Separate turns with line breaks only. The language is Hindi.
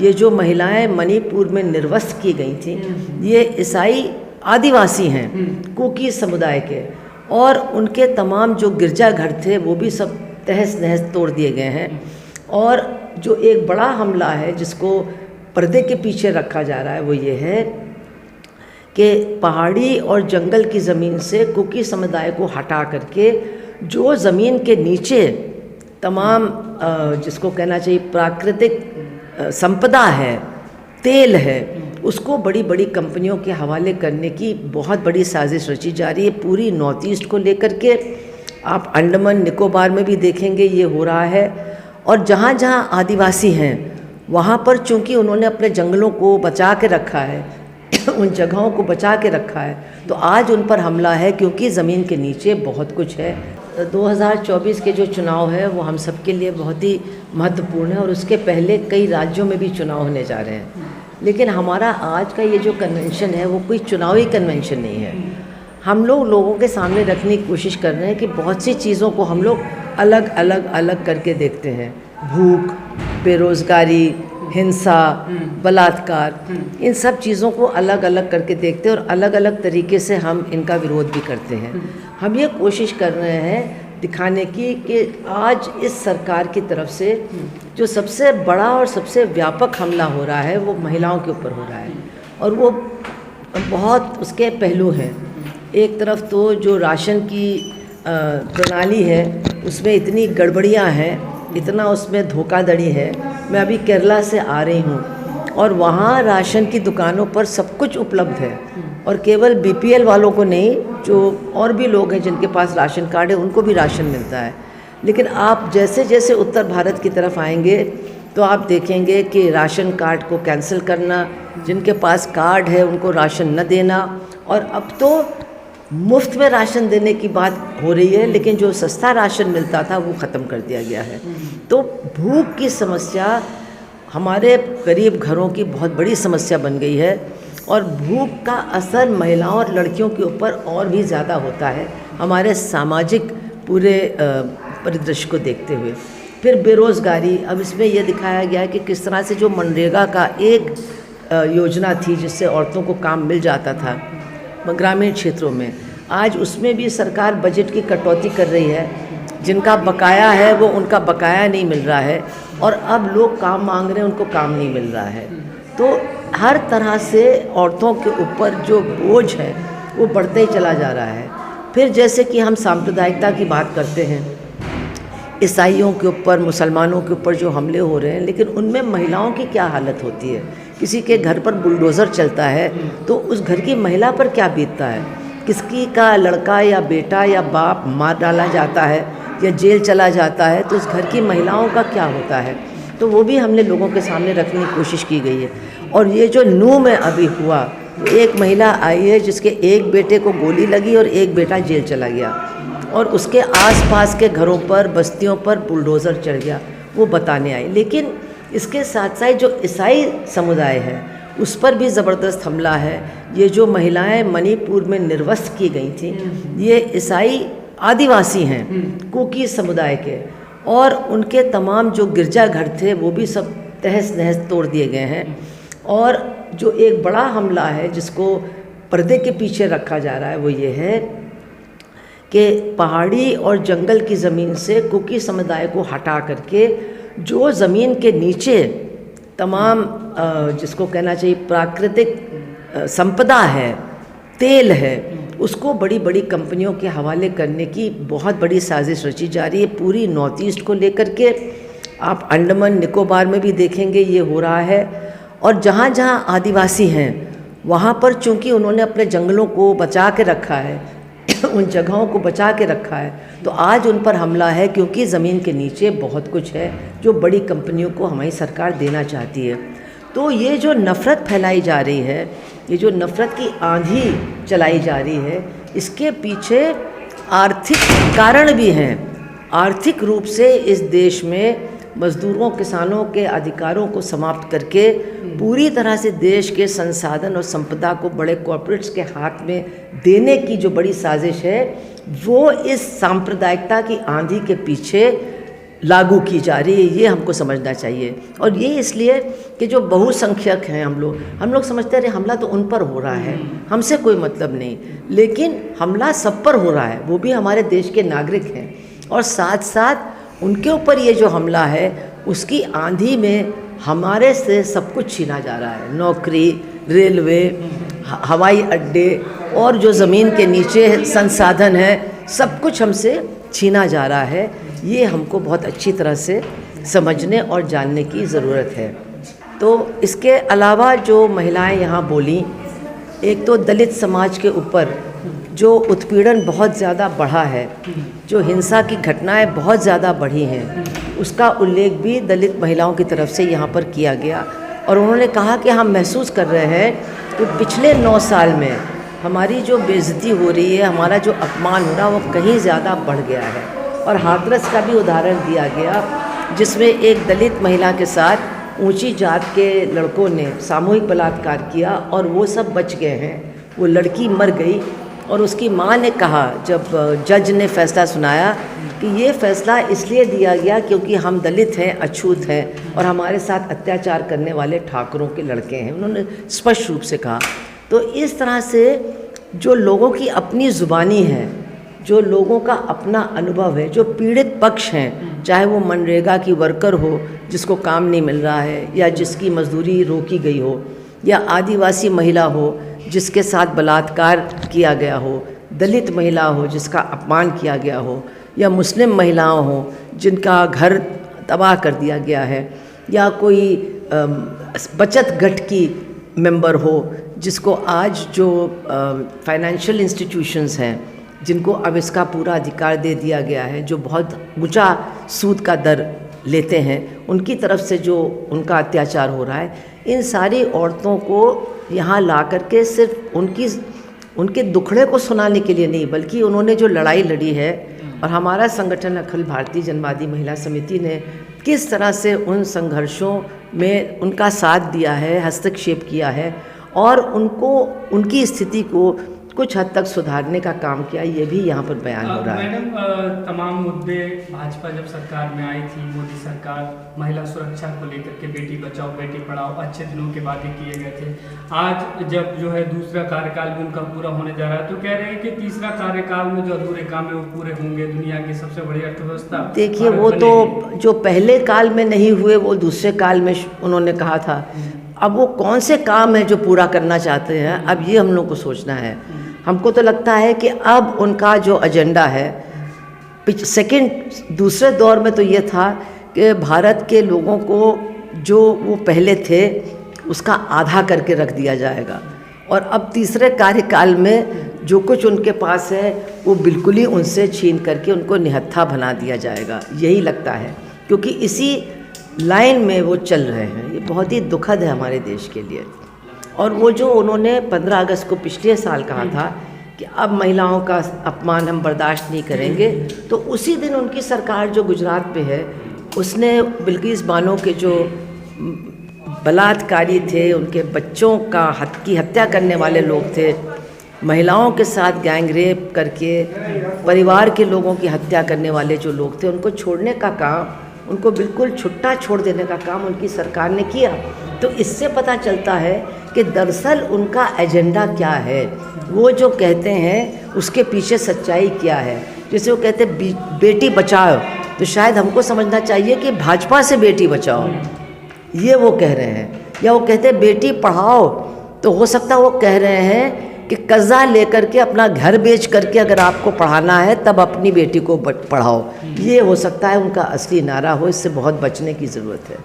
ये जो महिलाएं मणिपुर में निर्वस्त्र की गई थी, ये ईसाई आदिवासी हैं, कुकी समुदाय के, और उनके तमाम जो गिरजाघर थे वो भी सब तहस नहस तोड़ दिए गए हैं। और जो एक बड़ा हमला है जिसको पर्दे के पीछे रखा जा रहा है वो ये है कि पहाड़ी और जंगल की ज़मीन से कुकी समुदाय को हटा करके जो ज़मीन के नीचे तमाम जिसको कहना चाहिए प्राकृतिक संपदा है, तेल है, उसको बड़ी बड़ी कंपनियों के हवाले करने की बहुत बड़ी साजिश रची जा रही है। पूरी नॉर्थ ईस्ट को लेकर के आप अंडमान निकोबार में भी देखेंगे ये हो रहा है। और जहाँ जहाँ आदिवासी हैं वहाँ पर चूँकि उन्होंने अपने जंगलों को बचा के रखा है, उन जगहों को बचा के रखा है, तो आज उन पर हमला है क्योंकि ज़मीन के नीचे बहुत कुछ है। 2024 के जो चुनाव है वो हम सब के लिए बहुत ही महत्वपूर्ण है और उसके पहले कई राज्यों में भी चुनाव होने जा रहे हैं। लेकिन हमारा आज का ये जो कन्वेंशन है वो कोई चुनावी कन्वेंशन नहीं है। हम लोगों के सामने रखने की कोशिश कर रहे हैं कि बहुत सी चीज़ों को हम लोग अलग करके देखते हैं। भूख, बेरोज़गारी, हिंसा, बलात्कार, इन सब चीज़ों को अलग अलग करके देखते हैं और अलग अलग तरीके से हम इनका विरोध भी करते हैं। हम ये कोशिश कर रहे हैं दिखाने की कि आज इस सरकार की तरफ से जो सबसे बड़ा और सबसे व्यापक हमला हो रहा है वो महिलाओं के ऊपर हो रहा है और वो बहुत उसके पहलू हैं। एक तरफ तो जो राशन की प्रणाली है उसमें इतनी गड़बड़ियाँ हैं, इतना उसमें धोखाधड़ी है। मैं अभी केरला से आ रही हूँ और वहाँ राशन की दुकानों पर सब कुछ उपलब्ध है और केवल बीपीएल वालों को नहीं, जो और भी लोग हैं जिनके पास राशन कार्ड है उनको भी राशन मिलता है। लेकिन आप जैसे जैसे उत्तर भारत की तरफ आएंगे तो आप देखेंगे कि राशन कार्ड को कैंसिल करना, जिनके पास कार्ड है उनको राशन न देना, और अब तो मुफ्त में राशन देने की बात हो रही है, लेकिन जो सस्ता राशन मिलता था वो ख़त्म कर दिया गया है। तो भूख की समस्या हमारे गरीब घरों की बहुत बड़ी समस्या बन गई है और भूख का असर महिलाओं और लड़कियों के ऊपर और भी ज़्यादा होता है हमारे सामाजिक पूरे परिदृश्य को देखते हुए। फिर बेरोज़गारी, अब इसमें यह दिखाया गया है कि किस तरह से जो मनरेगा का एक योजना थी जिससे औरतों को काम मिल जाता था ग्रामीण क्षेत्रों में, आज उसमें भी सरकार बजट की कटौती कर रही है। जिनका बकाया है वो उनका बकाया नहीं मिल रहा है और अब लोग काम मांग रहे हैं, उनको काम नहीं मिल रहा है। तो हर तरह से औरतों के ऊपर जो बोझ है वो बढ़ते ही चला जा रहा है। फिर जैसे कि हम सांप्रदायिकता की बात करते हैं, ईसाइयों के ऊपर, मुसलमानों के ऊपर जो हमले हो रहे हैं, लेकिन उनमें महिलाओं की क्या हालत होती है। किसी के घर पर बुलडोज़र चलता है तो उस घर की महिला पर क्या बीतता है। किसी का लड़का या बेटा या बाप मार डाला जाता है या जेल चला जाता है तो उस घर की महिलाओं का क्या होता है। तो वो भी हमने लोगों के सामने रखने की कोशिश की गई है। और ये जो नूह में अभी हुआ, एक महिला आई है जिसके एक बेटे को गोली लगी और एक बेटा जेल चला गया और उसके आसपास के घरों पर, बस्तियों पर बुलडोज़र चढ़ गया, वो बताने आई। लेकिन इसके साथ साथ जो ईसाई समुदाय है उस पर भी ज़बरदस्त हमला है। ये जो महिलाएं मणिपुर में निर्वस्त्र की गई थी, ये ईसाई आदिवासी हैं, कुकी समुदाय के, और उनके तमाम जो गिरजाघर थे वो भी सब तहस नहस तोड़ दिए गए हैं। और जो एक बड़ा हमला है जिसको पर्दे के पीछे रखा जा रहा है वो ये है कि पहाड़ी और जंगल की ज़मीन से कुकी समुदाय को हटा करके जो ज़मीन के नीचे तमाम जिसको कहना चाहिए प्राकृतिक संपदा है, तेल है, उसको बड़ी बड़ी कंपनियों के हवाले करने की बहुत बड़ी साजिश रची जा रही है। पूरी नॉर्थ ईस्ट को लेकर के आप अंडमान निकोबार में भी देखेंगे ये हो रहा है। और जहाँ जहाँ आदिवासी हैं वहाँ पर चूँकि उन्होंने अपने जंगलों को बचा के रखा है, उन जगहों को बचा के रखा है, तो आज उन पर हमला है क्योंकि ज़मीन के नीचे बहुत कुछ है जो बड़ी कंपनियों को हमारी सरकार देना चाहती है। तो ये जो नफ़रत फैलाई जा रही है, ये जो नफ़रत की आंधी चलाई जा रही है, इसके पीछे आर्थिक कारण भी हैं। आर्थिक रूप से इस देश में मज़दूरों, किसानों के अधिकारों को समाप्त करके पूरी तरह से देश के संसाधन और संपदा को बड़े कॉर्पोरेट्स के हाथ में देने की जो बड़ी साजिश है, वो इस सांप्रदायिकता की आंधी के पीछे लागू की जा रही है, ये हमको समझना चाहिए। और ये इसलिए कि जो बहुसंख्यक हैं हम लोग समझते हैं हमला तो उन पर हो रहा है, हमसे कोई मतलब नहीं, लेकिन हमला सब पर हो रहा है, वो भी हमारे देश के नागरिक हैं। और साथ साथ उनके ऊपर ये जो हमला है उसकी आंधी में हमारे से सब कुछ छीना जा रहा है, नौकरी, रेलवे, हवाई अड्डे और जो ज़मीन के नीचे संसाधन है, सब कुछ हमसे छीना जा रहा है। ये हमको बहुत अच्छी तरह से समझने और जानने की ज़रूरत है। तो इसके अलावा जो महिलाएं यहाँ बोली, एक तो दलित समाज के ऊपर जो उत्पीड़न बहुत ज़्यादा बढ़ा है, जो हिंसा की घटनाएं बहुत ज़्यादा बढ़ी हैं, उसका उल्लेख भी दलित महिलाओं की तरफ से यहाँ पर किया गया। और उन्होंने कहा कि हम महसूस कर रहे हैं कि पिछले 9 साल में हमारी जो बेइज्जती हो रही है, हमारा जो अपमान हो रहा है, वो कहीं ज़्यादा बढ़ गया है। और हाथरस का भी उदाहरण दिया गया, जिसमें एक दलित महिला के साथ ऊंची जात के लड़कों ने सामूहिक बलात्कार किया और वो सब बच गए हैं। वो लड़की मर गई और उसकी माँ ने कहा, जब जज ने फैसला सुनाया, कि ये फैसला इसलिए दिया गया क्योंकि हम दलित हैं, अछूत हैं और हमारे साथ अत्याचार करने वाले ठाकुरों के लड़के हैं। उन्होंने स्पष्ट रूप से कहा। तो इस तरह से जो लोगों की अपनी ज़ुबानी है, जो लोगों का अपना अनुभव है, जो पीड़ित पक्ष हैं, चाहे वो मनरेगा की वर्कर हो जिसको काम नहीं मिल रहा है, या जिसकी मजदूरी रोकी गई हो, या आदिवासी महिला हो जिसके साथ बलात्कार किया गया हो, दलित महिला हो जिसका अपमान किया गया हो, या मुस्लिम महिलाओं हो जिनका घर तबाह कर दिया गया है, या कोई बचत गठ की मेंबर हो जिसको आज जो फाइनेंशियल इंस्टीट्यूशंस हैं जिनको अब इसका पूरा अधिकार दे दिया गया है, जो बहुत ऊंचा सूद का दर लेते हैं, उनकी तरफ से जो उनका अत्याचार हो रहा है, इन सारी औरतों को यहाँ ला करके सिर्फ उनके दुखड़े को सुनाने के लिए नहीं, बल्कि उन्होंने जो लड़ाई लड़ी है, और हमारा संगठन अखिल भारतीय जनवादी महिला समिति ने किस तरह से उन संघर्षों में उनका साथ दिया है, हस्तक्षेप किया है और उनको उनकी स्थिति को कुछ हद तक सुधारने का काम किया, ये भी यहाँ पर बयान हो रहा है।
मैडम, तमाम मुद्दे भाजपा जब सरकार में आई थी, मोदी सरकार, महिला सुरक्षा को लेकर के बेटी बचाओ बेटी पढ़ाओ अच्छे दिनों के वादे किए गए थे। आज जब जो है दूसरा कार्यकाल भी उनका पूरा होने जा रहा है, तो कह रहे हैं कि तीसरा कार्यकाल में जो अधूरे काम है वो पूरे होंगे, दुनिया की सबसे बड़ी अर्थव्यवस्था।
देखिए, वो तो जो पहले काल में नहीं हुए वो दूसरे काल में उन्होंने कहा था। अब वो कौन से काम है जो पूरा करना चाहते हैं, अब ये हम लोग को सोचना है। हमको तो लगता है कि अब उनका जो एजेंडा है, दूसरे दौर में तो ये था कि भारत के लोगों को जो वो पहले थे उसका आधा करके रख दिया जाएगा, और अब तीसरे कार्यकाल में जो कुछ उनके पास है वो बिल्कुल ही उनसे छीन करके उनको निहत्था बना दिया जाएगा, यही लगता है, क्योंकि इसी लाइन में वो चल रहे हैं। ये बहुत ही दुखद है हमारे देश के लिए। और वो जो उन्होंने 15 अगस्त को पिछले साल कहा था कि अब महिलाओं का अपमान हम बर्दाश्त नहीं करेंगे, तो उसी दिन उनकी सरकार जो गुजरात में है उसने बिल्किस बानो के जो बलात्कारी थे, उनके बच्चों की हत्या करने वाले लोग थे, महिलाओं के साथ गैंग रेप करके परिवार के लोगों की हत्या करने वाले जो लोग थे, उनको छोड़ने का काम, उनको बिल्कुल छुट्टा छोड़ देने का काम उनकी सरकार ने किया। तो इससे पता चलता है कि दरअसल उनका एजेंडा क्या है, वो जो कहते हैं उसके पीछे सच्चाई क्या है। जैसे वो कहते हैं बेटी बचाओ, तो शायद हमको समझना चाहिए कि भाजपा से बेटी बचाओ, ये वो कह रहे हैं। या वो कहते हैं बेटी पढ़ाओ, तो हो सकता है वो कह रहे हैं कि कर्जा लेकर के अपना घर बेच करके अगर आपको पढ़ाना है तब अपनी बेटी को पढ़ाओ। ये हो सकता है उनका असली नारा हो। इससे बहुत बचने की ज़रूरत है।